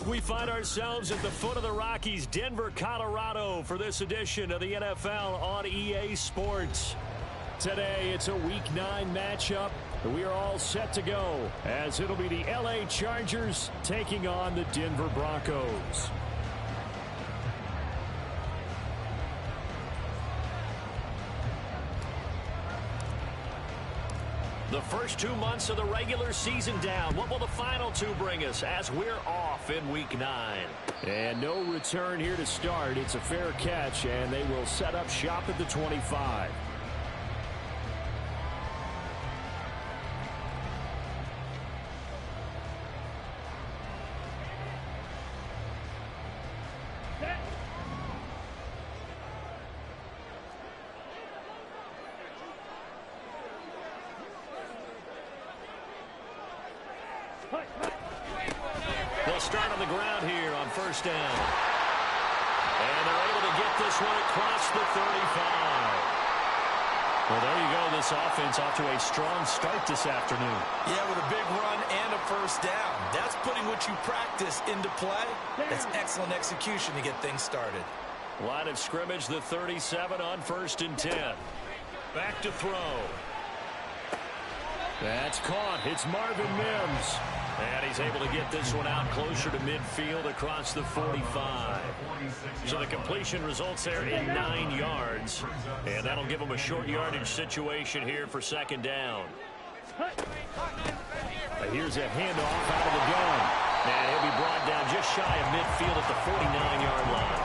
We find ourselves at the foot of the Rockies, Denver, Colorado, for this edition of the NFL on EA Sports. Today, it's a Week 9 matchup. We are all set to go, as it'll be the LA Chargers taking on the Denver Broncos. The first 2 months of the regular season down. What will the final two bring us as we're off in Week 9? And no return here to start. It's a fair catch, and they will set up shop at the 25. They'll start on the ground here on first down. And they're able to get this one across the 35. Well, there you go. This offense off to a strong start this afternoon. Yeah, with a big run and a first down. That's putting what you practice into play. That's excellent execution to get things started. Line of scrimmage, the 37 on 1st and 10. Back to throw. That's caught. It's Marvin Mims. And he's able to get this one out closer to midfield across the 45. So the completion results there in 9 yards. And that'll give him a short yardage situation here for second down. Here's a handoff out of the gun. And he'll be brought down just shy of midfield at the 49-yard line.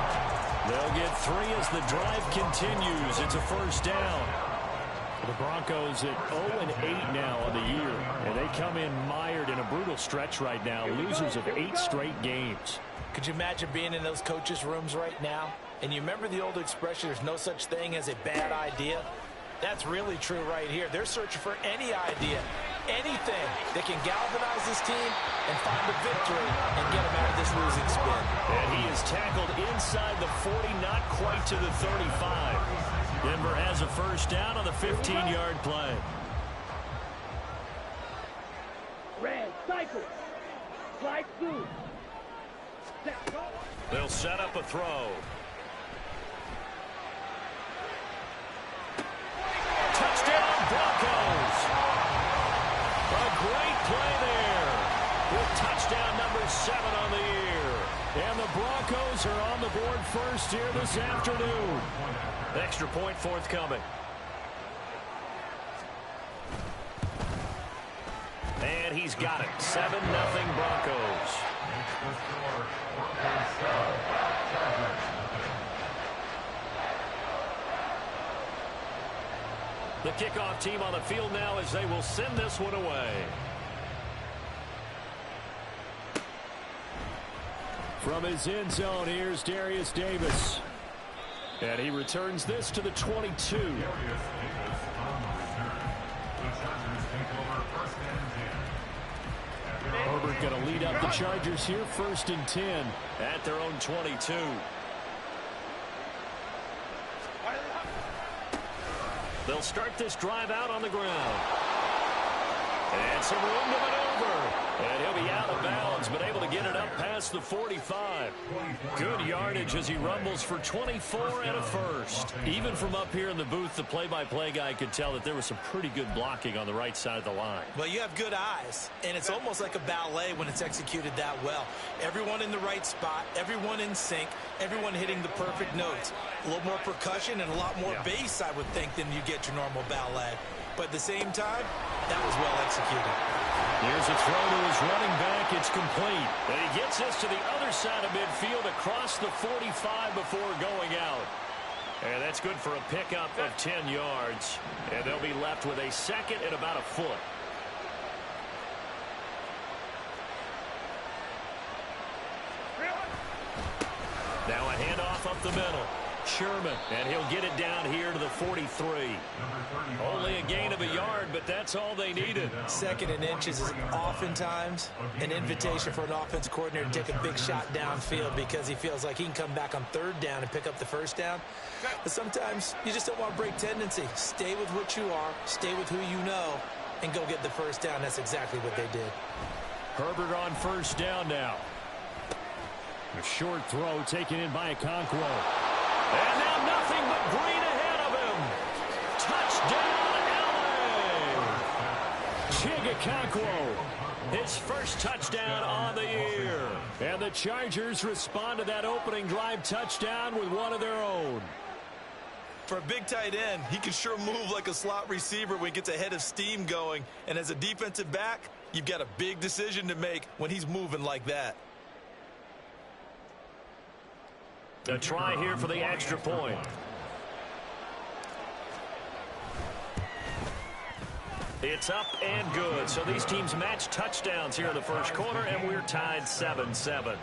They'll get 3 as the drive continues. It's a first down. The Broncos at 0-8 now on the year, and they come in mired in a brutal stretch right now, losers of 8 straight games. Could you imagine being in those coaches' rooms right now? And you remember the old expression, there's no such thing as a bad idea? That's really true right here. They're searching for any idea, anything that can galvanize this team and find a victory and get them out of this losing spin. And he is tackled inside the 40, not quite to the 35. Denver has a first down on the 15-yard play. Red, cycle. Slide through. They'll set up a throw. Touchdown, Broncos. A great play there. With touchdown number 7 on the year. And the Broncos are on the board first here this afternoon. Extra point forthcoming. And he's got it. 7-0 Broncos. The kickoff team on the field now as they will send this one away. From his end zone, here's Darius Davis. And he returns this to the 22. Herbert going to lead up the Chargers here, 1st and 10 at their own 22. They'll start this drive out on the ground. And some room to maneuver. And he'll be out of bounds, but able to get it up past the 45. Good yardage as he rumbles for 24 and a first. Even from up here in the booth, the play-by-play guy could tell that there was some pretty good blocking on the right side of the line. Well, you have good eyes, and it's almost like a ballet when it's executed that well. Everyone in the right spot, everyone in sync, everyone hitting the perfect notes. A little more percussion and a lot more bass, I would think, than you get your normal ballet. But at the same time, that was well executed. Here's a throw to his running back. It's complete. And he gets this to the other side of midfield across the 45 before going out. And that's good for a pickup of 10 yards. And they'll be left with a second and about a foot. Now a handoff up the middle. Sherman, and he'll get it down here to the 43. Only a gain of a yard, but that's all they needed. 2nd and inches is oftentimes an invitation for an offense coordinator to take a big shot downfield because he feels like he can come back on 3rd down and pick up the first down. But sometimes you just don't want to break tendency. Stay with what you are, stay with who you know, and go get the first down. That's exactly what they did. Herbert on first down now. A short throw taken in by Okonkwo. And now nothing but green ahead of him. Touchdown, LA! Chig Okonkwo, his first touchdown on the year. And the Chargers respond to that opening drive touchdown with one of their own. For a big tight end, he can sure move like a slot receiver when he gets a head of steam going. And as a defensive back, you've got a big decision to make when he's moving like that. A try here for the extra point. It's up and good. So these teams match touchdowns here in the first quarter, and we're tied 7-7.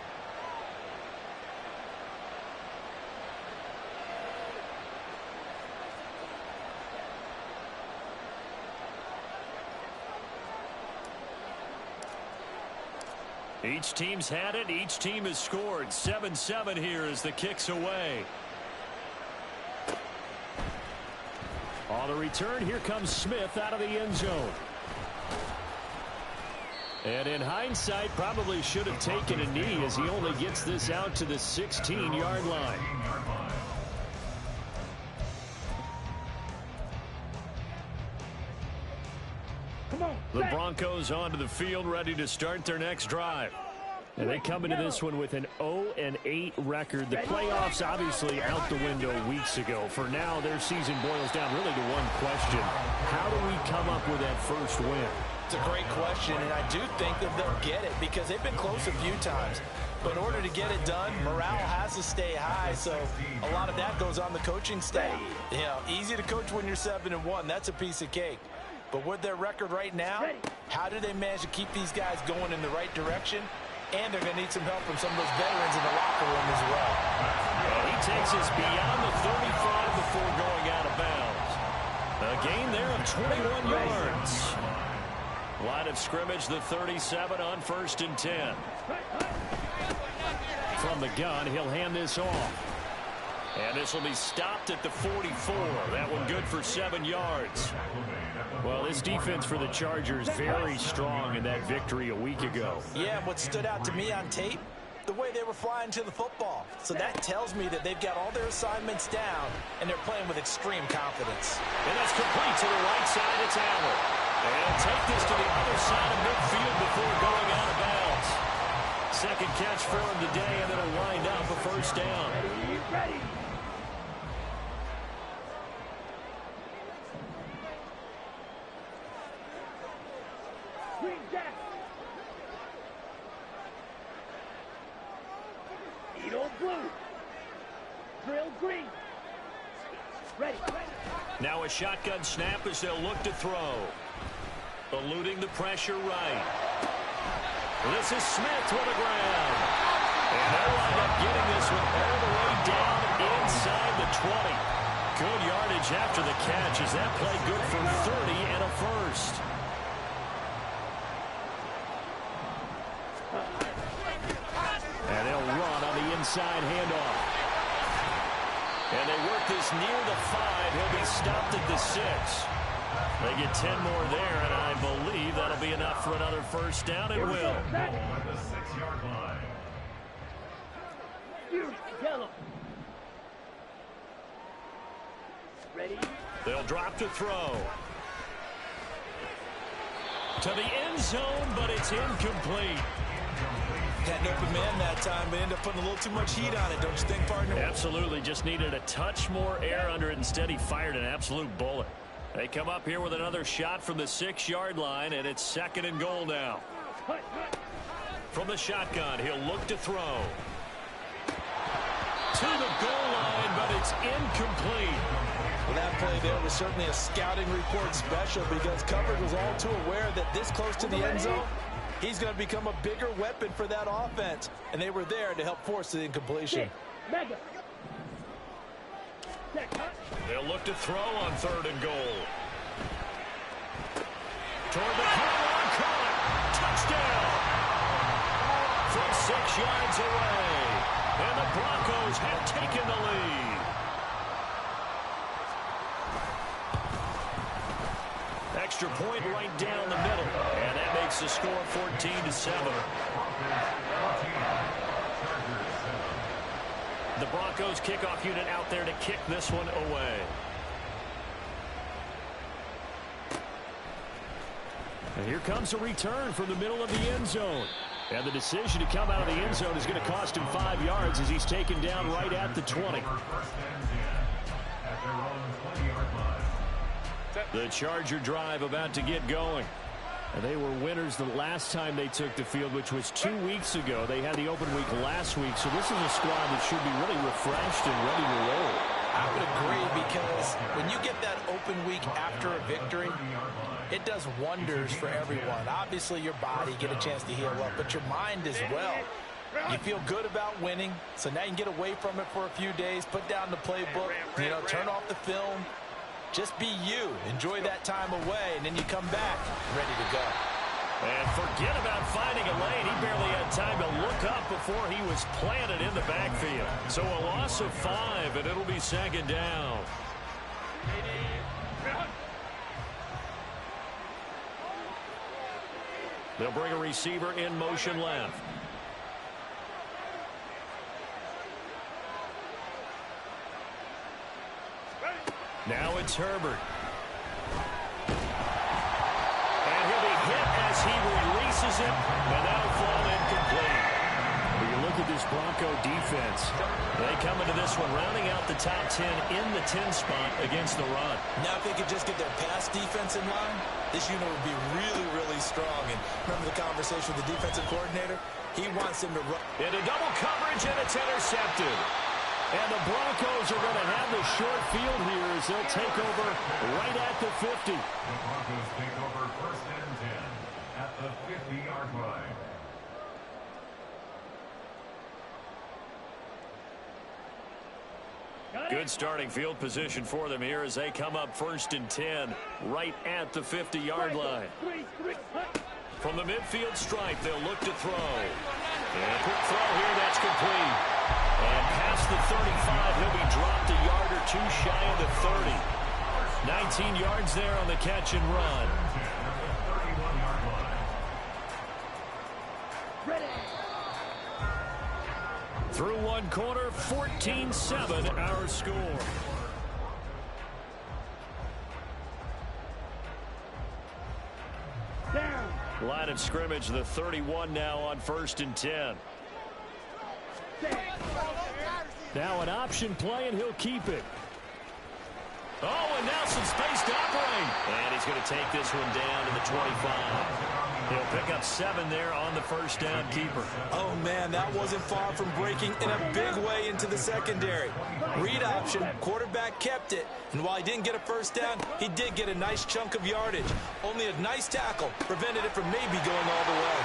Each team's had it. Each team has scored. 7-7 here as the kick's away. On the return, here comes Smith out of the end zone. And in hindsight, probably should have taken a knee as he only gets this out to the 16-yard line. The Broncos onto the field, ready to start their next drive. And they come into this one with an 0-8 record. The playoffs obviously out the window weeks ago. For now, their season boils down really to one question. How do we come up with that first win? It's a great question, and I do think that they'll get it because they've been close a few times. But in order to get it done, morale has to stay high, so a lot of that goes on the coaching staff. You know, easy to coach when you're 7-1. That's a piece of cake. But with their record right now, how do they manage to keep these guys going in the right direction? And they're going to need some help from some of those veterans in the locker room as well. He takes us beyond the 35 before going out of bounds. A gain there of 21 yards. Line of scrimmage, the 37 on 1st and 10. From the gun, he'll hand this off. And this will be stopped at the 44. That one good for 7 yards. Well, this defense for the Chargers very strong in that victory a week ago. Yeah, what stood out to me on tape, the way they were flying to the football. So that tells me that they've got all their assignments down, and they're playing with extreme confidence. And that's complete to the right side. It's Allen. And take this to the other side of midfield before going out of bounds. Second catch for him today, and it'll wind up a first down. Ready. Green Jack. Edo blue. Drill green. Ready. Now a shotgun snap as they'll look to throw. Eluding the pressure right. This is Smith with the ground. And they'll wind up getting this one all the way down inside the 20. Good yardage after the catch as that play good for 30 and a first. And they'll run on the inside handoff. And they work this near the 5. He'll be stopped at the 6. They get 10 more there, and I believe that'll be enough for another first down. It will. Yellow. Ready. They'll drop to throw. To the end zone, but it's incomplete. Had an open man that time, but ended up putting a little too much heat on it, don't you think, partner? Absolutely. Just needed a touch more air under it. Instead, he fired an absolute bullet. They come up here with another shot from the 6-yard line, and it's 2nd and goal now. From the shotgun, he'll look to throw. To the goal line, but it's incomplete. Well, that play there was certainly a scouting report special because coverage was all too aware that this close to the end zone, he's going to become a bigger weapon for that offense. And they were there to help force the incompletion. Mega. They'll look to throw on 3rd and goal. Toward the pylon, caught. Touchdown. From 6 yards away. And the Broncos have taken the lead. Extra point right down the middle. And that makes the score 14-7. The Broncos kickoff unit out there to kick this one away. And here comes a return from the middle of the end zone. And the decision to come out of the end zone is going to cost him 5 yards as he's taken down right at the 20. The Charger drive about to get going. And they were winners the last time they took the field, which was 2 weeks ago. They had the open week last week, so this is a squad that should be really refreshed and ready to roll. I would agree, because when you get that open week after a victory, it does wonders for everyone. Obviously, your body get a chance to heal up, but your mind as well. You feel good about winning, so now you can get away from it for a few days, put down the playbook, turn off the film. Just be you. Enjoy that time away, and then you come back ready to go. And forget about finding a lane. He barely had time to look up before he was planted in the backfield. So a loss of 5, and it'll be second down. They'll bring a receiver in motion left. Now it's Herbert. And he'll be hit as he releases it, and that'll fall incomplete. When you look at this Bronco defense, they come into this one rounding out the top 10 in the 10 spot against the run. Now, if they could just get their pass defense in line, this unit would be really, really strong. And remember the conversation with the defensive coordinator? He wants them to run. Into double coverage, and it's intercepted. And the Broncos are going to have the short field here as they'll take over right at the 50. The Broncos take over first and 10 at the 50-yard line. Good starting field position for them here as they come up first and 10 right at the 50-yard line. From the midfield stripe, they'll look to throw. And a quick throw here, that's complete. And past the 35, he'll be dropped a yard or two shy of the 30. 19 yards there on the catch and run. Through one quarter, 14-7 our score. Down. Line of scrimmage, the 31 now on first and 10. Now an option play, and he'll keep it. Oh, and now some space to operate. And he's going to take this one down to the 25. He'll pick up 7 there on the first down keeper. Oh, man, that wasn't far from breaking in a big way into the secondary. Read option, quarterback kept it, and while he didn't get a first down, he did get a nice chunk of yardage. Only a nice tackle prevented it from maybe going all the way.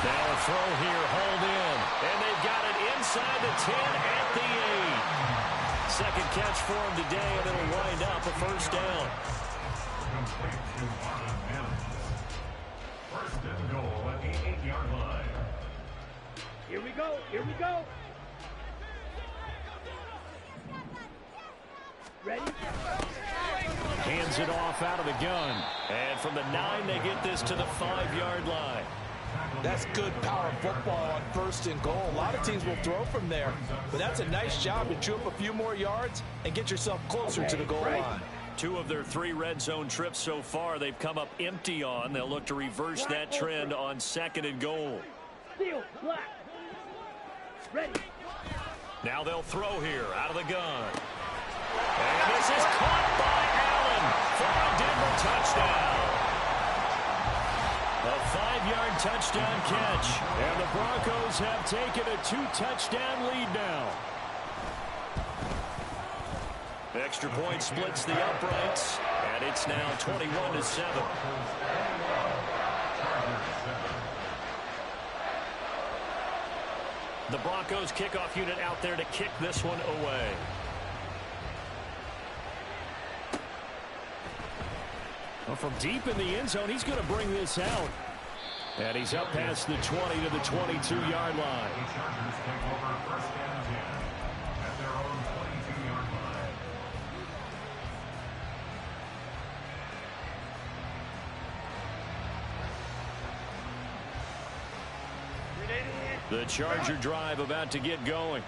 Now a throw here, hold in, and they've got it inside the 10 at the 8. Second catch for him today, and it'll wind up a first down. First and goal at the 8-yard line. Here we go. Here we go. Ready? Hands it off out of the gun. And from the 9, they get this to the 5-yard line. That's good power football on first and goal. A lot of teams will throw from there, but that's a nice job to chew up a few more yards and get yourself closer to the goal line. 2 of their 3 red zone trips so far, they've come up empty on. They'll look to reverse that trend on second and goal. Steel, black. Ready. Now they'll throw here out of the gun. And this is caught by Allen for a Denver touchdown. A 5-yard touchdown catch. And the Broncos have taken a 2-touchdown lead now. Extra point splits the uprights, and it's now 21-7. The Broncos kickoff unit out there to kick this one away. Well, from deep in the end zone, he's going to bring this out. And he's up past the 20 to the 22-yard line. The Charger drive about to get going.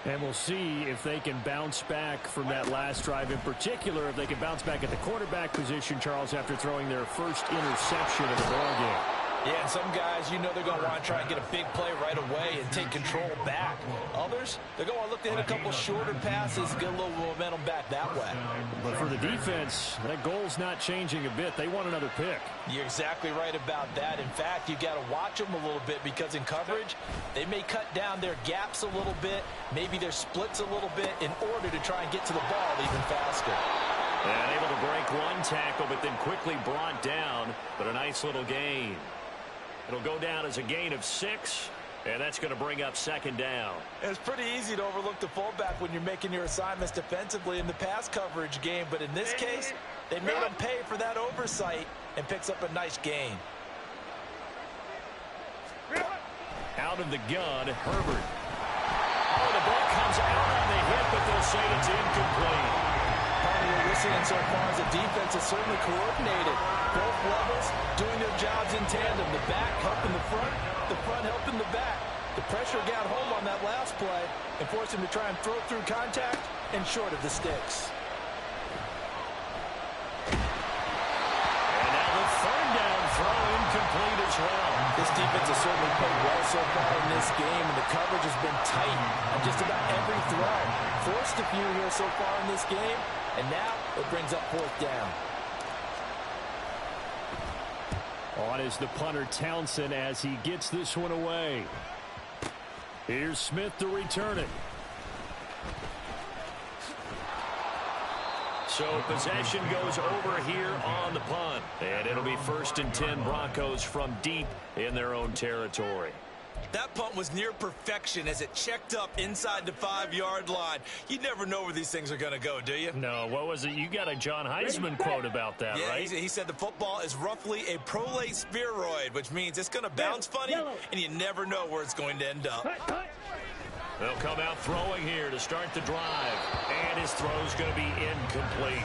And we'll see if they can bounce back from that last drive, in particular, if they can bounce back at the quarterback position, Charles, after throwing their first interception of the ballgame. Yeah, and some guys, you know they're going to want to try and get a big play right away and take control back. Others, they're going to look to hit a couple shorter passes, get a little momentum back that way. But for the defense, that goal's not changing a bit. They want another pick. You're exactly right about that. In fact, you got to watch them a little bit because in coverage, they may cut down their gaps a little bit, maybe their splits a little bit in order to try and get to the ball even faster. And able to break one tackle, but then quickly brought down. But a nice little gain. It'll go down as a gain of 6, and that's going to bring up second down. It's pretty easy to overlook the fullback when you're making your assignments defensively in the pass coverage game, but in this case, they made him pay for that oversight and picks up a nice gain. Out of the gun, Herbert. Oh, the ball comes out on the hit, but they'll say it's incomplete. What we're seeing so far is the defense is certainly coordinated. Both levels doing their jobs in tandem. The back helping the front helping the back. The pressure got home on that last play and forced him to try and throw through contact and short of the sticks. And now the third down throw incomplete as well. This defense has certainly played well so far in this game, and the coverage has been tight on just about every throw. Forced a few here so far in this game, and now it brings up fourth down. On is the punter Townsend as he gets this one away. Here's Smith to return it. So possession goes over here on the punt. And it'll be 1st and 10 Broncos from deep in their own territory. That punt was near perfection as it checked up inside the 5-yard line. You never know where these things are going to go, do you? No, what was it? You got a John Heisman quote about that, yeah, right? He said the football is roughly a prolate spheroid, which means it's going to bounce funny, and you never know where it's going to end up. They'll come out throwing here to start the drive, and his throw's going to be incomplete.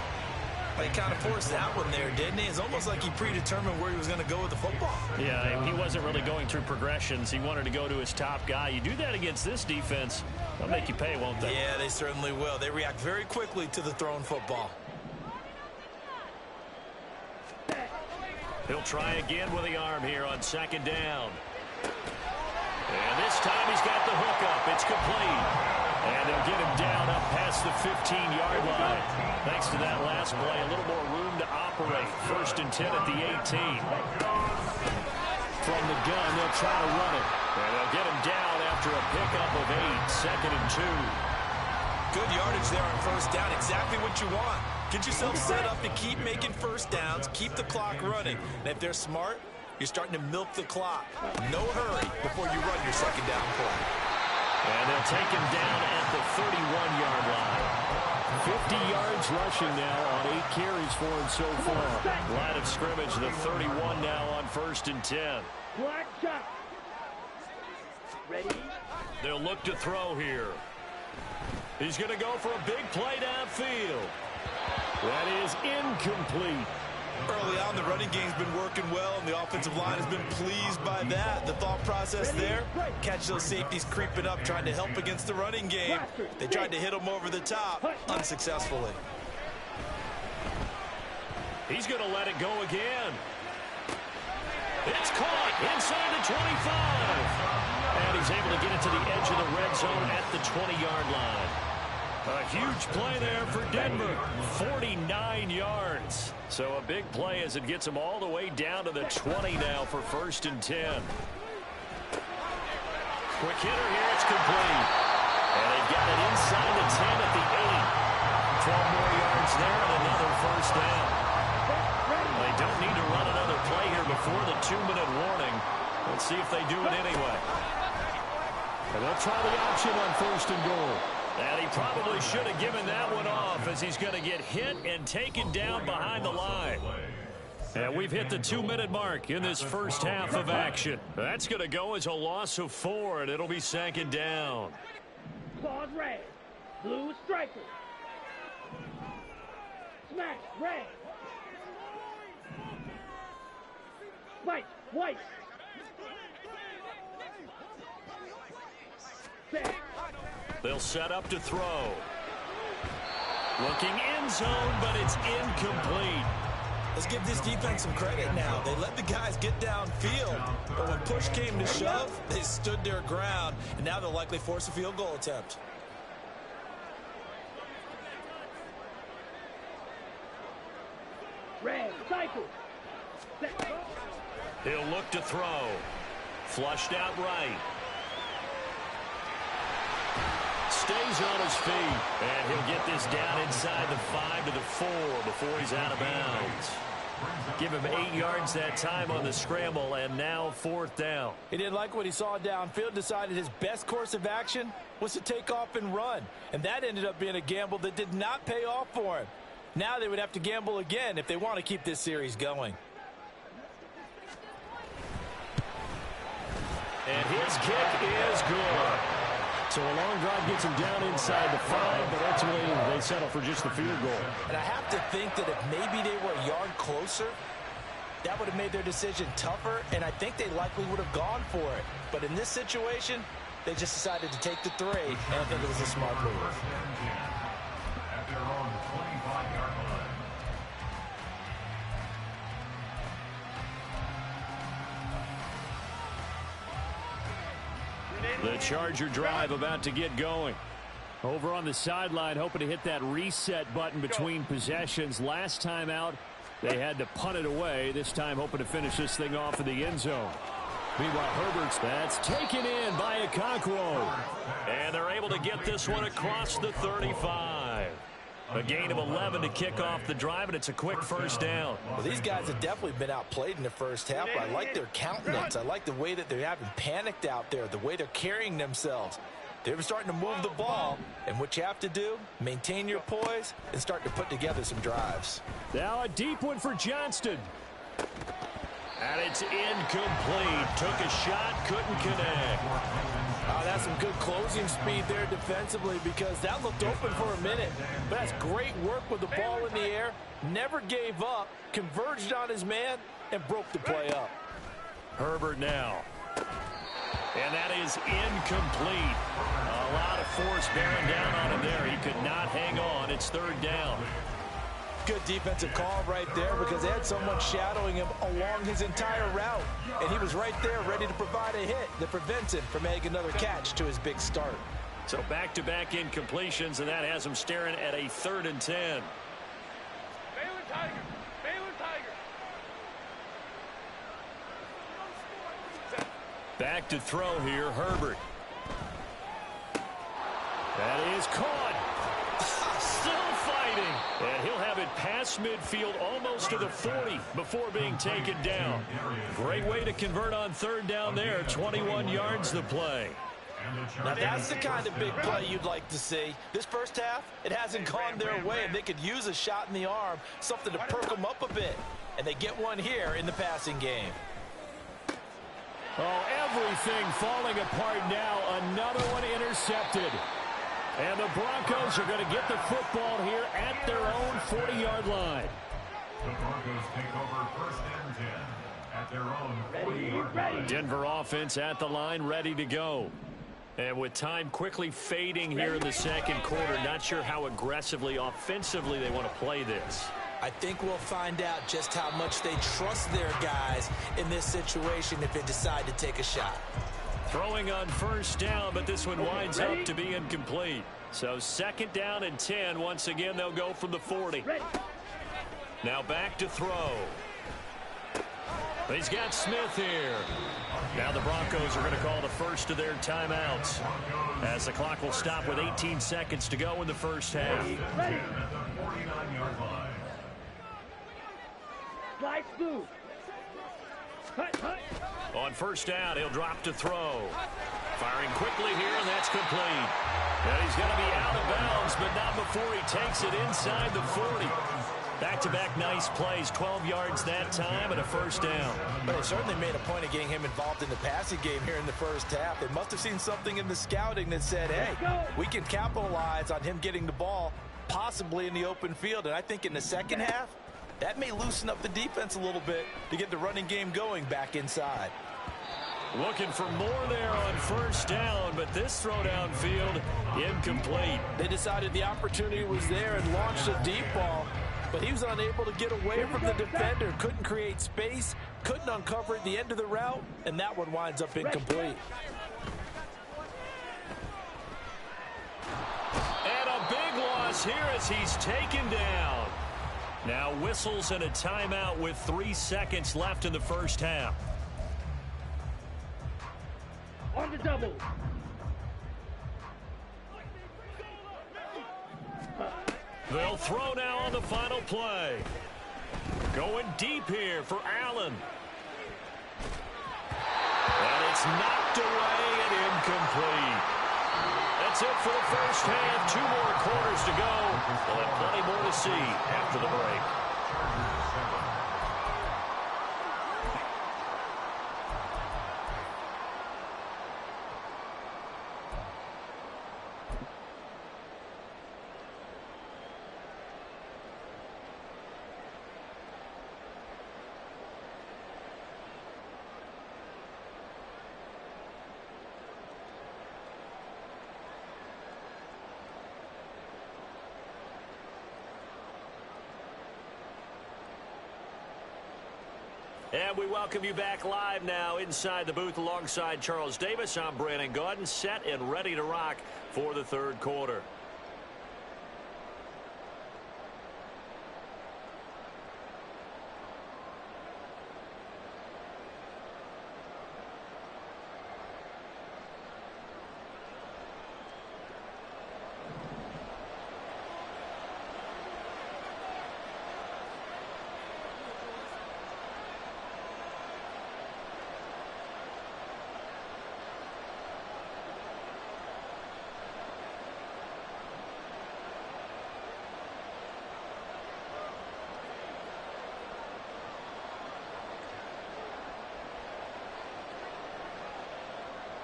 He kind of forced that one there, didn't he? It's almost like he predetermined where he was going to go with the football. Yeah, he wasn't really going through progressions. He wanted to go to his top guy. You do that against this defense, they'll make you pay, won't they? Yeah, they certainly will. They react very quickly to the thrown football. He'll try again with the arm here on 2nd down. And this time he's got the hook up. It's complete. And they'll get him down up past the 15-yard line. Thanks to that last play, a little more room to operate. 1st and 10 at the 18. From the gun, they'll try to run it. And they'll get him down after a pickup of 8. 2nd and 2. Good yardage there on 1st down. Exactly what you want. Get yourself set up to keep making 1st downs, keep the clock running. And if they're smart, you're starting to milk the clock. No hurry before you run your 2nd down play. And they'll take him down at the 31-yard line. 50 yards rushing now on 8 carries for him so far. Line of scrimmage, the 31 now on 1st and 10. Black shot. Ready? They'll look to throw here. He's going to go for a big play downfield. That is incomplete. Early on, the running game's been working well, and the offensive line has been pleased by that. The thought process there, catch those safeties creeping up, trying to help against the running game. They tried to hit them over the top, unsuccessfully. He's going to let it go again. It's caught inside the 25. And he's able to get it to the edge of the red zone at the 20-yard line. A huge play there for Denver. 49 yards. So a big play as it gets them all the way down to the 20 now for 1st and 10. Quick hitter here. It's complete. And they've got it inside the 10 at the 8. 12 more yards there and another 1st down. They don't need to run another play here before the 2-minute warning. Let's see if they do it anyway. And they'll try the option on 1st and goal. And he probably should have given that one off as he's going to get hit and taken down behind the line. And we've hit the 2-minute mark in this first half of action. That's going to go as a loss of 4, and it'll be 2nd down. Claws red. Blue striker. Smash red. White. White. Set. They'll set up to throw. Looking end zone, but it's incomplete. Let's give this defense some credit now. They let the guys get downfield, but when push came to shove, they stood their ground, and now they'll likely force a field goal attempt. Red, cycle. Set. He'll look to throw. Flushed out right. Stays on his feet, and he'll get this down inside the 5 to the 4 before he's out of bounds. Give him 8 yards that time on the scramble, and now 4th down. He didn't like what he saw downfield, decided his best course of action was to take off and run, and that ended up being a gamble that did not pay off for him. Now they would have to gamble again if they want to keep this series going. And his kick is good. So a long drive gets him down inside the 5, but ultimately they settle for just the field goal. And I have to think that if maybe they were a yard closer, that would have made their decision tougher, and I think they likely would have gone for it. But in this situation, they just decided to take the 3, and I think it was a smart move. At their own 25-yard line. The Charger drive about to get going. Over on the sideline, hoping to hit that reset button between possessions. Last time out, they had to punt it away. This time, hoping to finish this thing off in the end zone. Meanwhile, that's taken in by Okonkwo. And they're able to get this one across the 35. A gain of 11 to kick off the drive, and it's a quick first down. Well, these guys have definitely been outplayed in the first half. I like their countenance. I like the way that they haven't panicked out there, the way they're carrying themselves. They're starting to move the ball, and what you have to do, maintain your poise and start to put together some drives. Now a deep one for Johnston. And it's incomplete. Took a shot, couldn't connect. That's some good closing speed there defensively, because that looked open for a minute. But that's great work with the ball in the air. Never gave up, converged on his man, and broke the play up. Herbert now. And that is incomplete. A lot of force bearing down on him there. He could not hang on. It's 3rd down. Good defensive call right there, because they had someone shadowing him along his entire route. And he was right there ready to provide a hit that prevents him from making another catch to his big start. So back-to-back incompletions, and that has him staring at a 3rd and 10. Baylor Tiger. Baylor Tiger. Back to throw here, Herbert. That is caught. Still fighting. And he'll have it past midfield almost to the 40 before being taken down. Great way to convert on 3rd down there. 21 yards the play. Now that's the kind of big play you'd like to see. This first half, it hasn't gone their way, and they could use a shot in the arm, something to perk them up a bit. And they get one here in the passing game. Oh, everything falling apart now. Another one intercepted. And the Broncos are going to get the football here at their own 40-yard line. The Broncos take over 1st and 10 at their own 40-yard line. Denver offense at the line, ready to go. And with time quickly fading here in the second quarter, not sure how aggressively, offensively they want to play this. I think we'll find out just how much they trust their guys in this situation if they decide to take a shot. Throwing on 1st down, but this one winds up to be incomplete. So 2nd down and 10. Once again, they'll go from the 40. Now back to throw. He's got Smith here. Now the Broncos are going to call the first of their timeouts, as the clock will stop with 18 seconds to go in the first half. Ready. 49-yard line. Slice blue. Hut, hut. On 1st down, he'll drop to throw. Firing quickly here, and that's complete. And he's going to be out of bounds, but not before he takes it inside the 40. Back-to-back nice plays, 12 yards that time, and a 1st down. But they certainly made a point of getting him involved in the passing game here in the first half. They must have seen something in the scouting that said, hey, we can capitalize on him getting the ball, possibly in the open field. And I think in the second half, that may loosen up the defense a little bit to get the running game going back inside. Looking for more there on first down, but this throw downfield incomplete. They decided the opportunity was there and launched a deep ball, but he was unable to get away from the defender. Couldn't create space, couldn't uncover at the end of the route, and that one winds up incomplete. And a big loss here as he's taken down. Now whistles and a timeout with 3 seconds left in the first half. On the double. They'll throw now on the final play. Going deep here for Allen. And it's knocked away and incomplete. That's it for the first half. 2 more quarters to go. We'll have plenty more to see after the break. And we welcome you back live now inside the booth alongside Charles Davis. I'm Brandon Gaudin, set and ready to rock for the third quarter.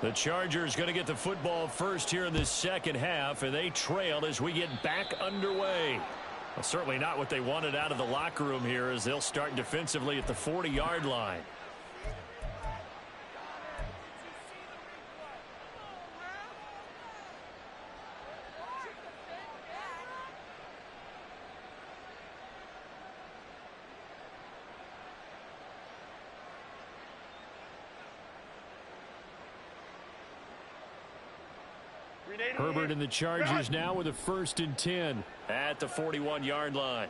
The Chargers going to get the football first here in this second half, and they trail as we get back underway. Well, certainly not what they wanted out of the locker room here as they'll start defensively at the 40-yard line. Herbert and the Chargers now with a 1st and 10 at the 41-yard line.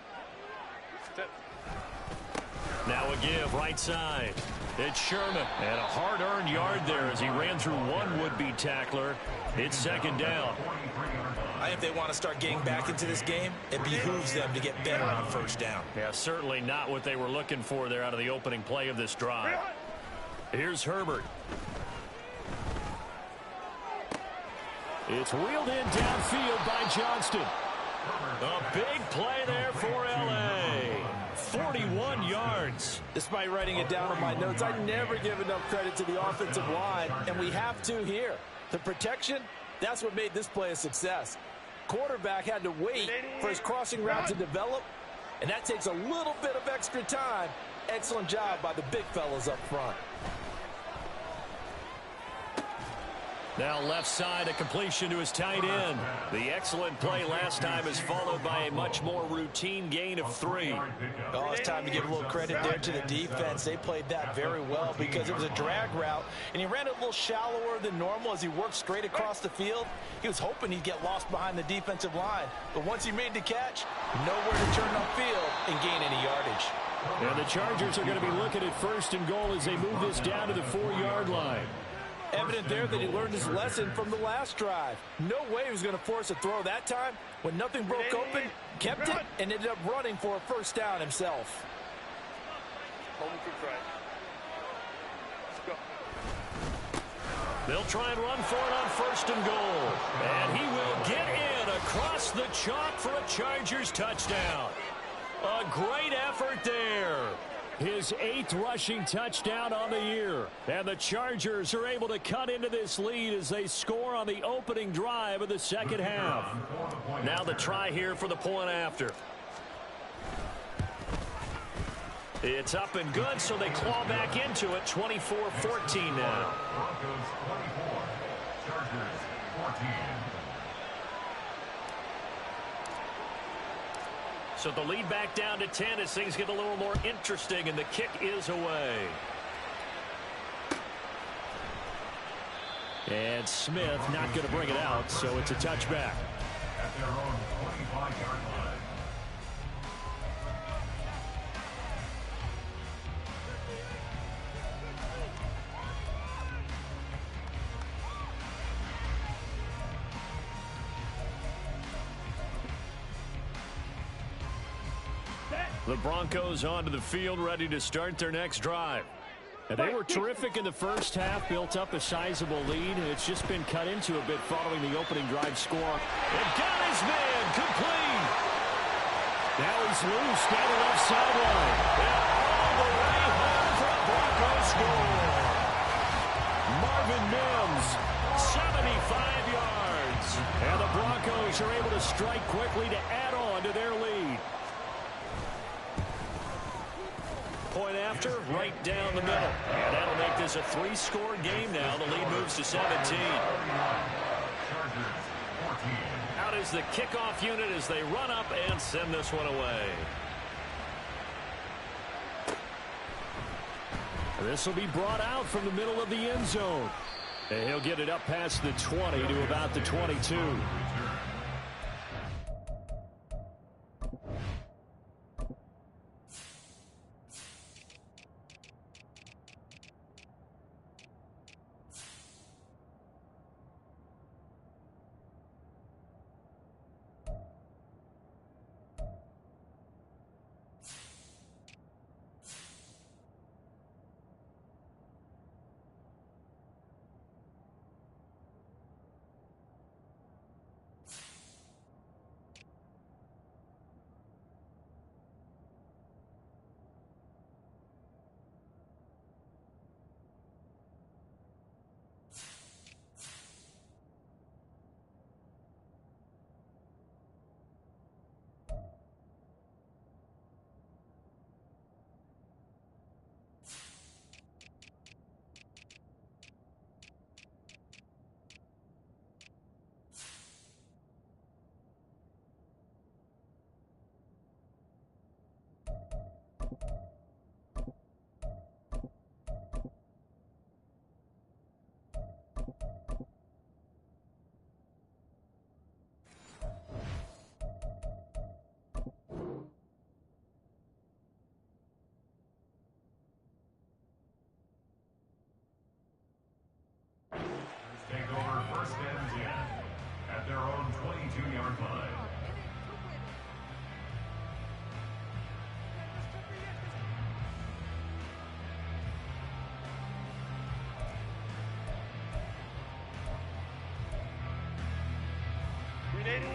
Now a give right side. It's Sherman. And a hard-earned yard there as he ran through one would-be tackler. It's 2nd down. I think if they want to start getting back into this game, it behooves them to get better on first down. Yeah, certainly not what they were looking for there out of the opening play of this drive. Here's Herbert. It's wheeled in downfield by Johnston. A big play there for L.A. 41 yards. Despite writing it down in my notes, I never give enough credit to the offensive line, and we have to here. The protection, that's what made this play a success. Quarterback had to wait for his crossing route to develop, and that takes a little bit of extra time. Excellent job by the big fellas up front. Now left side, a completion to his tight end. The excellent play last time is followed by a much more routine gain of 3. Oh, it's time to give a little credit there to the defense. They played that very well because it was a drag route, and he ran it a little shallower than normal as he worked straight across the field. He was hoping he'd get lost behind the defensive line, but once he made the catch, nowhere to turn upfield and gain any yardage. And the Chargers are going to be looking at 1st and goal as they move this down to the 4-yard line. Evident there that he learned his lesson from the last drive. No way he was going to force a throw that time. When nothing broke open, kept it, and ended up running for a 1st down himself. They'll try and run for it on 1st and goal. And he will get in across the chalk for a Chargers touchdown. A great effort there. His 8th rushing touchdown on the year. And the Chargers are able to cut into this lead as they score on the opening drive of the second half. Now the try here for the point after. It's up and good, so they claw back into it. 24-14 now. Broncos 24, Chargers 14. So the lead back down to 10 as things get a little more interesting, and the kick is away. And Smith not going to bring it out, so it's a touchback. At their own 25-yard line. The Broncos onto the field, ready to start their next drive. And they were terrific in the first half, built up a sizable lead, and it's just been cut into a bit following the opening drive score. And got his man, complete. Now he's loose down the left sideline. And all the way home for a Broncos score. Marvin Mims, 75 yards. And the Broncos are able to strike quickly to add on to their lead. Point after, right down the middle. And that'll make this a 3-score game now. The lead moves to 17. Out is the kickoff unit as they run up and send this one away. This will be brought out from the middle of the end zone. And he'll get it up past the 20 to about the 22. Take over first and 10 at their own 22-yard line.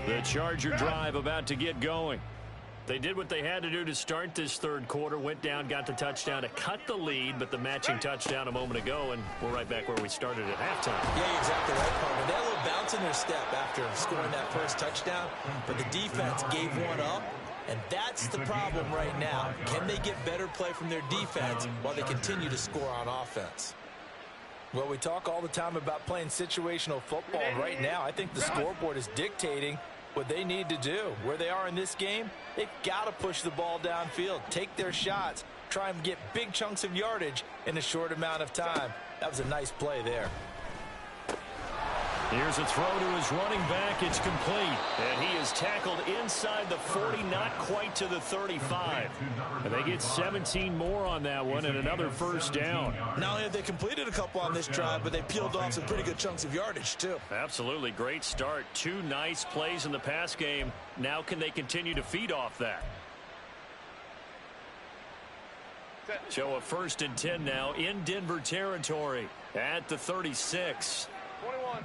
The Charger drive about to get going. They did what they had to do to start this third quarter, went down, got the touchdown to cut the lead, but the matching touchdown a moment ago, and we're right back where we started at halftime. Yeah, you're exactly right, Carter. They had a little bounce in their step after scoring that first touchdown, but the defense gave one up, and that's the problem right now. Can they get better play from their defense while they continue to score on offense? Well, we talk all the time about playing situational football. Right now, I think the scoreboard is dictating what they need to do. Where they are in this game, they've got to push the ball downfield, take their shots, try and get big chunks of yardage in a short amount of time. That was a nice play there. Here's a throw to his running back. It's complete. And he is tackled inside the 40, not quite to the 35. And they get 17 more on that one and another first down. Not only have they completed a couple on this drive, but they peeled off some pretty good chunks of yardage, too. Absolutely. Great start. 2 nice plays in the pass game. Now can they continue to feed off that? So a 1st and 10 now in Denver territory at the 36. 21.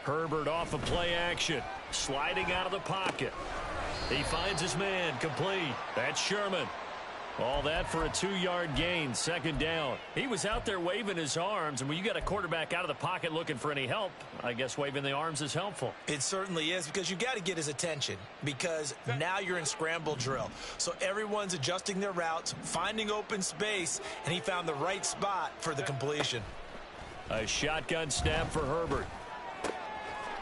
Herbert off of play action, sliding out of the pocket. He finds his man, complete. That's Sherman. All that for a 2-yard gain, second down. He was out there waving his arms, and when you got a quarterback out of the pocket looking for any help, I guess waving the arms is helpful. It certainly is, because you got to get his attention, because now you're in scramble drill. So everyone's adjusting their routes, finding open space, and he found the right spot for the completion. A shotgun snap for Herbert.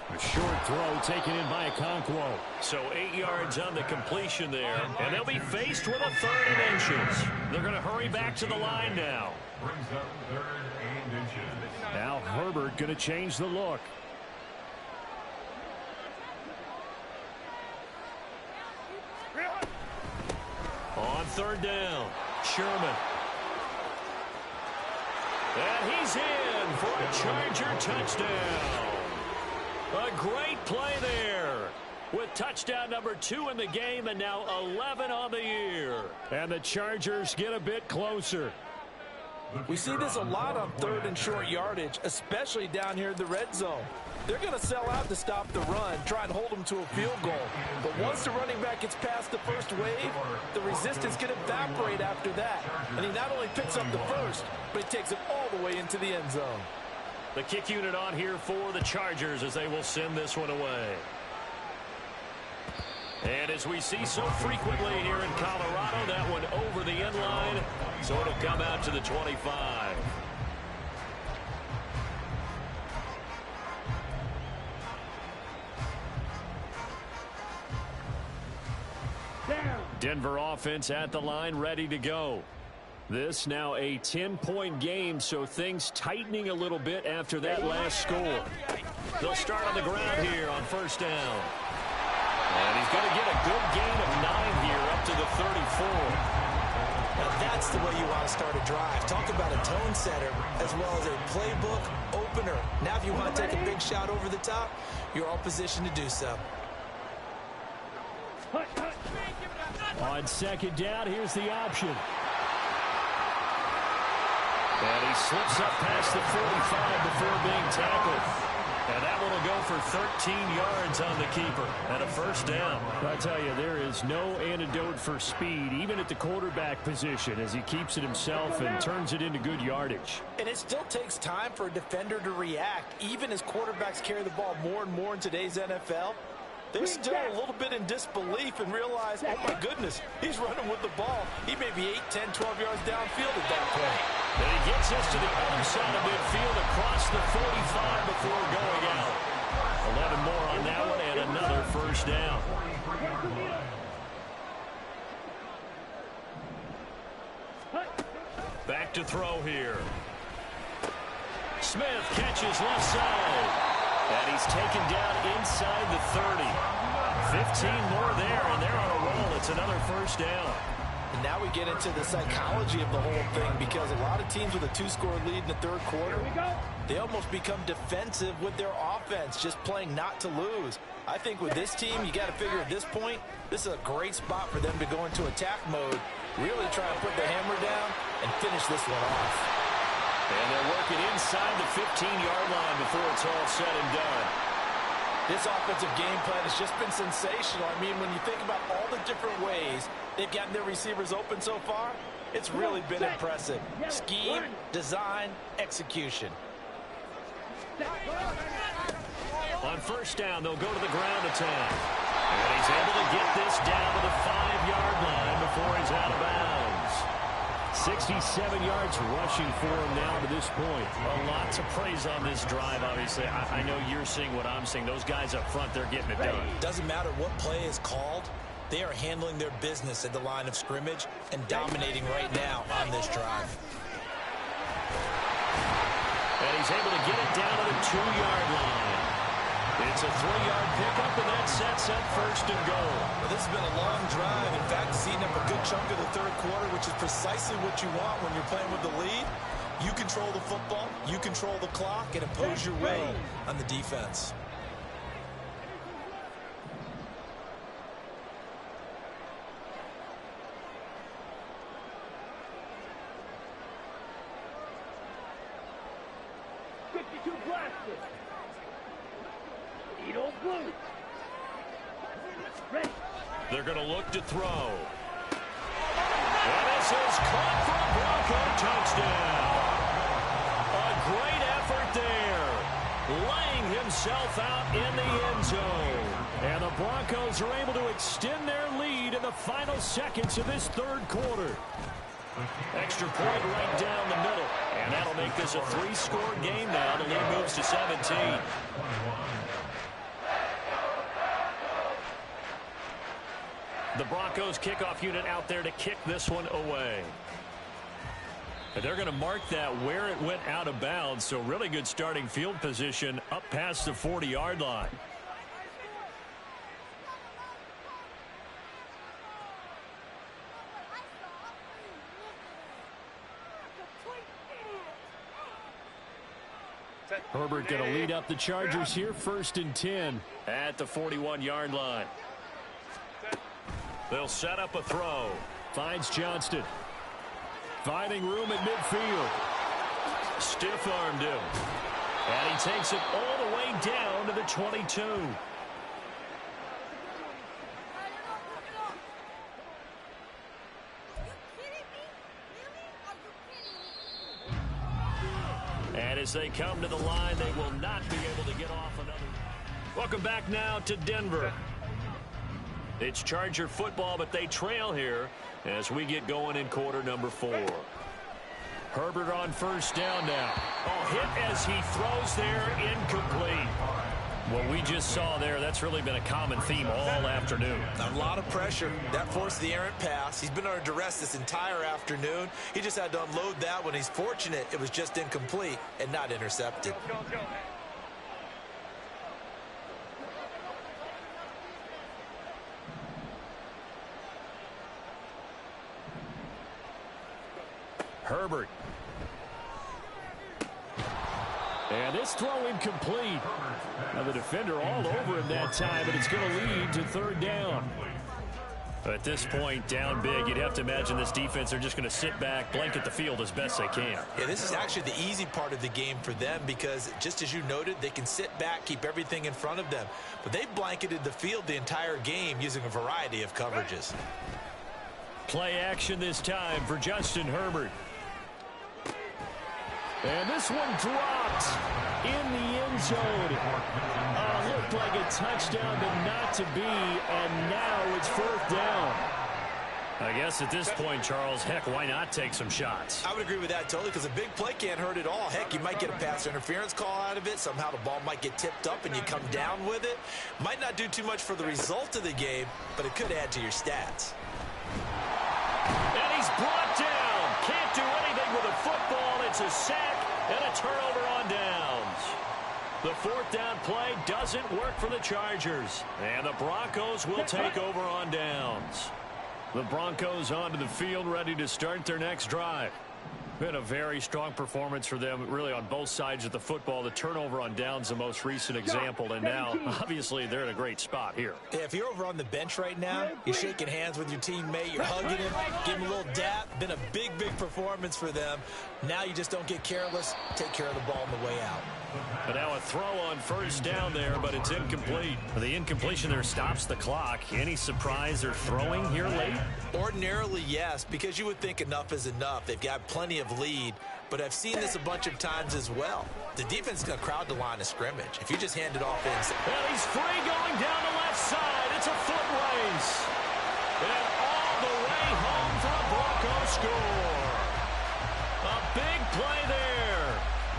A short throw taken in by Okonkwo. So 8 yards on the completion there, and they'll be faced with a 3rd and inches. They're going to hurry back to the line now. Brings up 3rd and inches. Now Herbert going to change the look. On 3rd down, Sherman. And he's in for a Charger touchdown. A great play there with touchdown number 2 in the game, and now 11 on the year. And the Chargers get a bit closer. We see this a lot on 3rd and short yardage, especially down here in the red zone. They're going to sell out to stop the run, try and hold them to a field goal. But once the running back gets past the first wave, the resistance can evaporate after that. And he not only picks up the first, but he takes it all the way into the end zone. The kick unit on here for the Chargers as they will send this one away. And as we see so frequently here in Colorado, that one over the end line, so it'll come out to the 25. Denver offense at the line, ready to go. This now a 10-point game, so things tightening a little bit after that last score. They'll start on the ground here on 1st down. And he's going to get a good gain of 9 here up to the 34. Now that's the way you want to start a drive. Talk about a tone setter as well as a playbook opener. Now if you want to take a big shot over the top, you're all positioned to do so. On 2nd down, here's the option. And he slips up past the 45 before being tackled. And that one will go for 13 yards on the keeper and a 1st down. I tell you, there is no antidote for speed, even at the quarterback position, as he keeps it himself and turns it into good yardage. And it still takes time for a defender to react, even as quarterbacks carry the ball more and more in today's NFL. They're still a little bit in disbelief and realize, oh my goodness, he's running with the ball. He may be 8, 10, 12 yards downfield at that point. And he gets us to the other side of midfield across the 45 before going out. 11 more on that one and another 1st down. Back to throw here. Smith catches left side. And he's taken down inside the 30. 15 more there, and they're on a roll. It's another 1st down. And now we get into the psychology of the whole thing, because a lot of teams with a 2-score lead in the 3rd quarter, they almost become defensive with their offense, just playing not to lose. I think with this team, you got to figure at this point, this is a great spot for them to go into attack mode, really try and put the hammer down and finish this one off. And they're working inside the 15-yard line before it's all said and done. This offensive game plan has just been sensational. I mean, when you think about all the different ways they've gotten their receivers open so far, it's really been impressive. Scheme, design, execution. On 1st down, they'll go to the ground attack. And he's able to get this down to the 5-yard line before he's out of bounds. 67 yards rushing for him now to this point. A lot to praise on this drive, obviously. I know you're seeing what I'm seeing. Those guys up front, they're getting it done. Doesn't matter what play is called. They are handling their business at the line of scrimmage and dominating right now on this drive. And he's able to get it down to the 2-yard line. It's a 3-yard pickup, and that sets up 1st and goal. Well, this has been a long drive. In fact, it's eating up a good chunk of the 3rd quarter, which is precisely what you want when you're playing with the lead. You control the football, you control the clock, and impose your will on the defense. They're going to look to throw. And This is caught for a Bronco touchdown. A great effort there, laying himself out in the end zone. And the Broncos are able to extend their lead in the final seconds of this third quarter. Extra point right down the middle. And that'll make this a 3-score game now. The lead moves to 17. The Broncos kickoff unit out there to kick this one away. They're going to mark that where it went out of bounds, so really good starting field position up past the 40-yard line. Herbert going to lead up the Chargers here, 1st and 10. At the 41-yard line. They'll set up a throw. Finds Johnston. Finding room at midfield. Stiff-armed him. And he takes it all the way down to the 22. And as they come to the line, they will not be able to get off another. Welcome back now to Denver. It's Charger football, but they trail here as we get going in quarter number 4. Herbert on 1st down now. Oh, hit as he throws there, incomplete. What we just saw there, that's really been a common theme all afternoon. A lot of pressure. That forced the errant pass. He's been under duress this entire afternoon. He just had to unload that one. He's fortunate it was just incomplete and not intercepted. Herbert. And this throw incomplete. Now the defender all over him that time, but it's going to lead to 3rd down. At this point, down big, you'd have to imagine this defense are just going to sit back, blanket the field as best they can. Yeah, this is actually the easy part of the game for them because, just as you noted, they can sit back, keep everything in front of them. But they blanketed the field the entire game using a variety of coverages. Play action this time for Justin Herbert. And this one dropped in the end zone. Looked like a touchdown, but not to be, and now it's 4th down. I guess at this point, Charles, heck, why not take some shots? I would agree with that totally because a big play can't hurt at all. Heck, you might get a pass interference call out of it. Somehow the ball might get tipped up and you come down with it. Might not do too much for the result of the game, but it could add to your stats. And he's brought down. Can't do anything with a football. It's a sack and a turnover on downs. The 4th down play doesn't work for the Chargers. And the Broncos will take over on downs. The Broncos onto the field, ready to start their next drive. Been a very strong performance for them, really, on both sides of the football. The turnover on downs, the most recent example, and now, obviously, they're in a great spot here. Yeah, if you're over on the bench right now, you're shaking hands with your teammate, you're hugging him, give him a little dap. Been a big, big performance for them. Now you just don't get careless. Take care of the ball on the way out. But now a throw on 1st down there, but it's incomplete. The incompletion there stops the clock. Any surprise they're throwing here late? Ordinarily, yes, because you would think enough is enough. They've got plenty of lead, but I've seen this a bunch of times as well. The defense is going to crowd the line of scrimmage. If you just hand it off inside. And he's free going down the left side. It's a foot race. And all the way home for a Bronco score. A big play there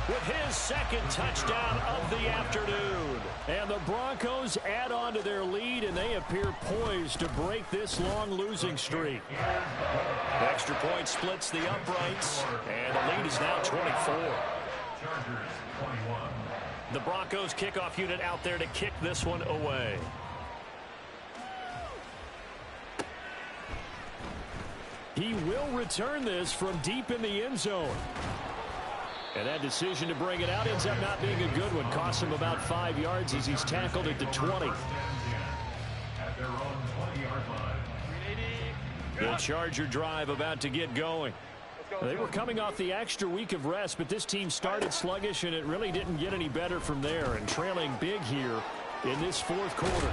with his 2nd touchdown of the afternoon. And the Broncos add on to their lead, and they appear poised to break this long losing streak. Extra point splits the uprights, and the lead is now 24. The Broncos kickoff unit out there to kick this one away. He will return this from deep in the end zone. And that decision to bring it out ends up not being a good one. Costs him about 5 yards as he's tackled at the 20. The Charger drive about to get going. They were coming off the extra week of rest, but this team started sluggish, and it really didn't get any better from there. And trailing big here in this 4th quarter.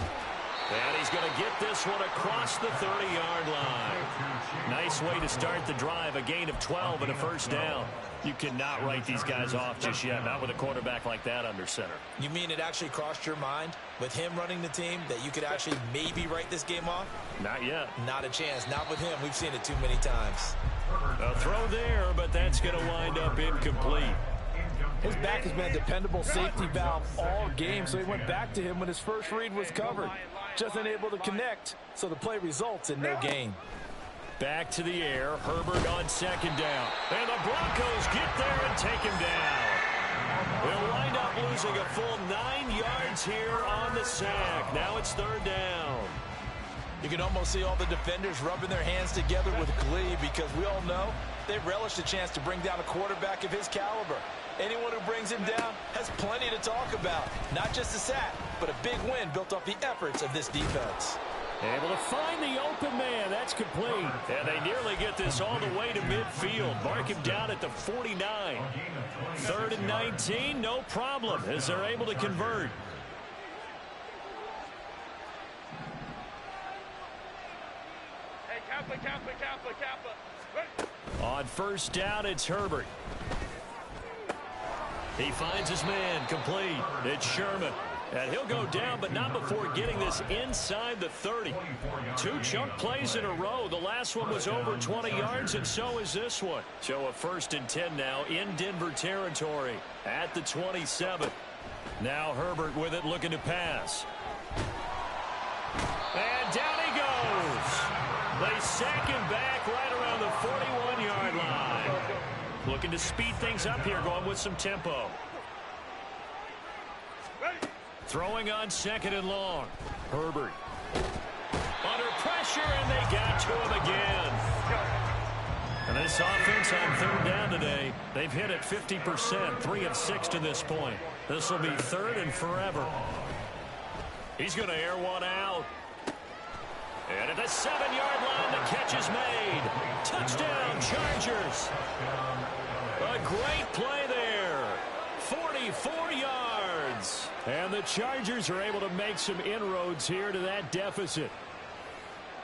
And he's going to get this one across the 30-yard line. Nice way to start the drive, a gain of 12 and a first down. You cannot write these guys off just yet, not with a quarterback like that under center. You mean it actually crossed your mind with him running the team that you could actually maybe write this game off? Not yet. Not a chance. Not with him. We've seen it too many times. A throw there, but that's going to wind up incomplete. His back has been a dependable safety valve all game, so he went back to him when his first read was covered. Just unable to connect, so the play results in no gain. Back to the air, Herbert on second down. And the Broncos get there and take him down. They'll wind up losing a full 9 yards here on the sack. Now it's third down. You can almost see all the defenders rubbing their hands together with glee because we all know they relish the chance to bring down a quarterback of his caliber. Anyone who brings him down has plenty to talk about. Not just a sack, but a big win built off the efforts of this defense. Able to find the open man. That's complete. And they nearly get this all the way to midfield. Mark him down at the 49. 3rd and 19, no problem, as they're able to convert. On first down, it's Herbert. He finds his man, complete. It's Sherman. And he'll go down, but not before getting this inside the 30. 2 chunk plays in a row. The last one was over 20 yards, and so is this one. So a 1st and 10 now in Denver territory at the 27. Now Herbert with it, looking to pass. And down he goes. They sack him back right around the 41-yard line. Looking to speed things up here, going with some tempo. Throwing on 2nd and long. Herbert. Under pressure, and they got to him again. And this offense on 3rd down today, they've hit it 50%, 3 of 6 to this point. This will be 3rd and forever. He's going to air one out. And at the 7-yard line, the catch is made. Touchdown, Chargers. A great play there. 44 yards. And the Chargers are able to make some inroads here to that deficit.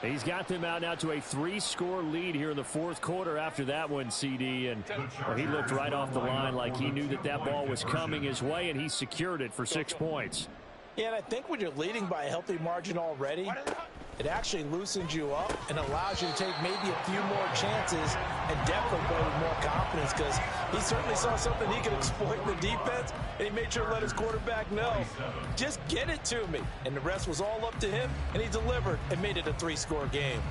He's got them out now to a 3-score lead here in the 4th quarter after that one, CD. And well, he looked right off the line like he knew that that ball was coming his way, and he secured it for 6 points. Yeah, and I think when you're leading by a healthy margin already, it actually loosens you up and allows you to take maybe a few more chances and definitely play with more confidence because he certainly saw something he could exploit in the defense, and he made sure to let his quarterback know, just get it to me. And the rest was all up to him, and he delivered and made it a 3-score game.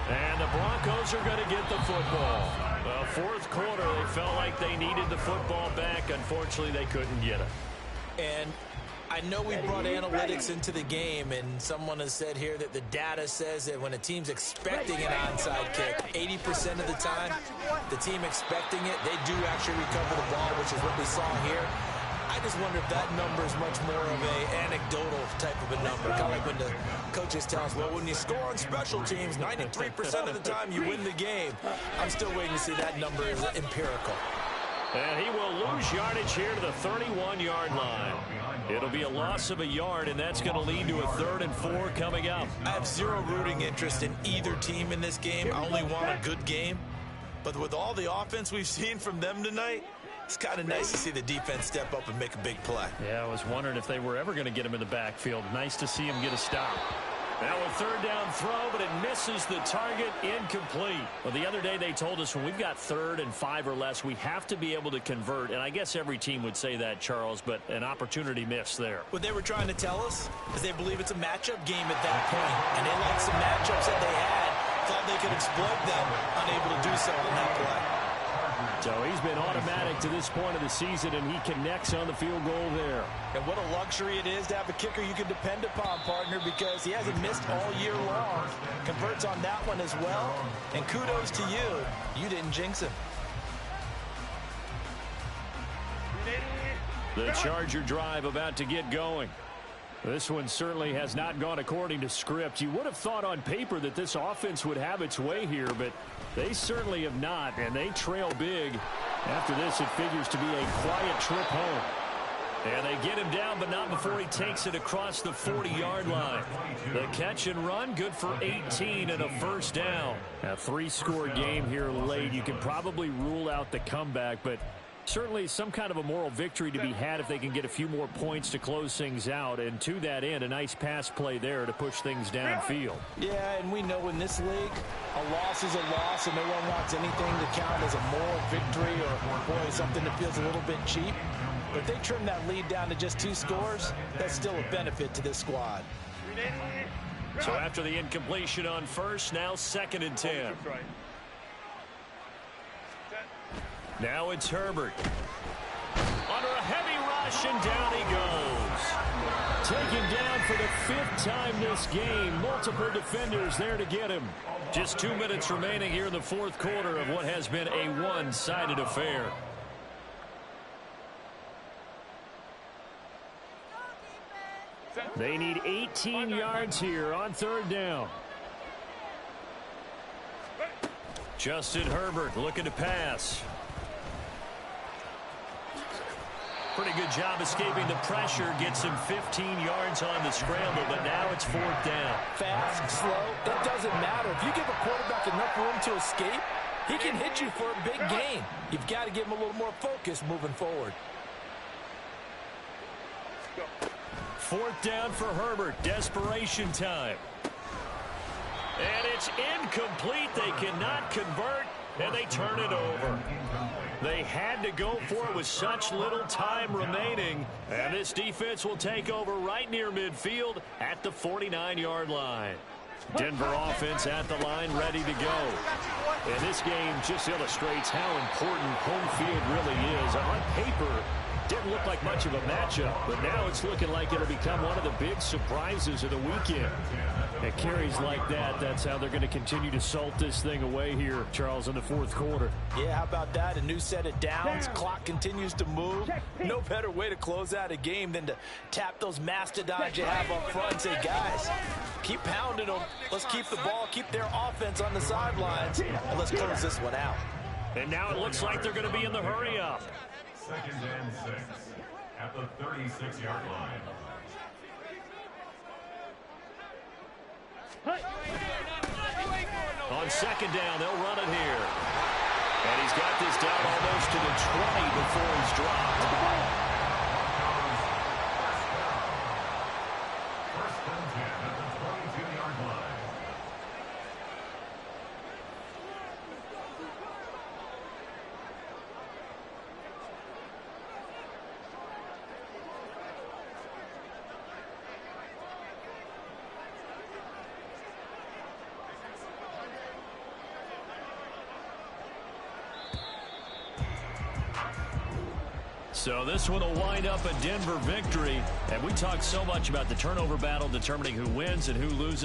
And the Broncos are going to get the football. 4th quarter, they felt like they needed the football back. Unfortunately, they couldn't get it. And I know we brought analytics into the game, and someone has said here that the data says that when a team's expecting an onside kick, 80% of the time, the team expecting it, they do actually recover the ball, which is what we saw here. I just wonder if that number is much more of a anecdotal type of a number. Kind of like when the coaches tell us, well, when you score on special teams, 93% of the time you win the game. I'm still waiting to see that number is empirical. And he will lose yardage here to the 31-yard line. It'll be a loss of a yard, and that's going to lead to a 3rd and 4 coming up. I have zero rooting interest in either team in this game. I only want a good game. But with all the offense we've seen from them tonight, it's kind of nice to see the defense step up and make a big play. Yeah, I was wondering if they were ever going to get him in the backfield. Nice to see him get a stop. Now a 3rd down throw, but it misses the target, incomplete. Well, the other day they told us when we've got 3rd and 5 or less, we have to be able to convert. And I guess every team would say that, Charles, but an opportunity missed there. What they were trying to tell us is they believe it's a matchup game at that point. And they liked some matchups that they had, thought they could exploit them, unable to do so on that play. So he's been automatic to this point of the season, and he connects on the field goal there. And what a luxury it is to have a kicker you can depend upon, partner, because he hasn't missed all year long. Converts on that one as well. And kudos to you. You didn't jinx him. The Charger drive about to get going. This one certainly has not gone according to script. You would have thought on paper that this offense would have its way here, but they certainly have not, and they trail big. After this, it figures to be a quiet trip home. And they get him down, but not before he takes it across the 40-yard line. The catch and run, good for 18 and a first down. A 3-score game here late. You can probably rule out the comeback, but certainly some kind of a moral victory to be had if they can get a few more points to close things out. And to that end, a nice pass play there to push things downfield. Yeah, and we know in this league, a loss is a loss, and no one wants anything to count as a moral victory or, boy, something that feels a little bit cheap. But if they trim that lead down to just 2 scores, that's still a benefit to this squad. So after the incompletion on first, now 2nd and 10. Now it's Herbert. Under a heavy rush, and down he goes. Taken down for the 5th time this game. Multiple defenders there to get him. Just 2 minutes remaining here in the 4th quarter of what has been a one-sided affair. They need 18 yards here on 3rd down. Justin Herbert looking to pass. Pretty good job escaping the pressure. Gets him 15 yards on the scramble, but now it's 4th down. Fast, slow, it doesn't matter. If you give a quarterback enough room to escape, he can hit you for a big gain. You've got to give him a little more focus moving forward. 4th down for Herbert. Desperation time. And it's incomplete. They cannot convert, and they turn it over. They had to go for it with such little time remaining. And this defense will take over right near midfield at the 49-yard line. Denver offense at the line, ready to go. And this game just illustrates how important home field really is. On paper, didn't look like much of a matchup, but now it's looking like it'll become one of the big surprises of the weekend. At carries like that, that's how they're going to continue to salt this thing away here, Charles, in the 4th quarter. Yeah, how about that? A new set of downs. Clock continues to move. No better way to close out a game than to tap those mastodons you have up front and say, guys, keep pounding them. Let's keep the ball, keep their offense on the sidelines, and let's close this one out. And now it looks like they're going to be in the hurry-up. 2nd and 6 at the 36-yard line. On 2nd down, they'll run it here. And he's got this down almost to the 20 before he's dropped. First and 10 at the 22-yard line. So this one will wind up a Denver victory. And we talked so much about the turnover battle determining who wins and who loses.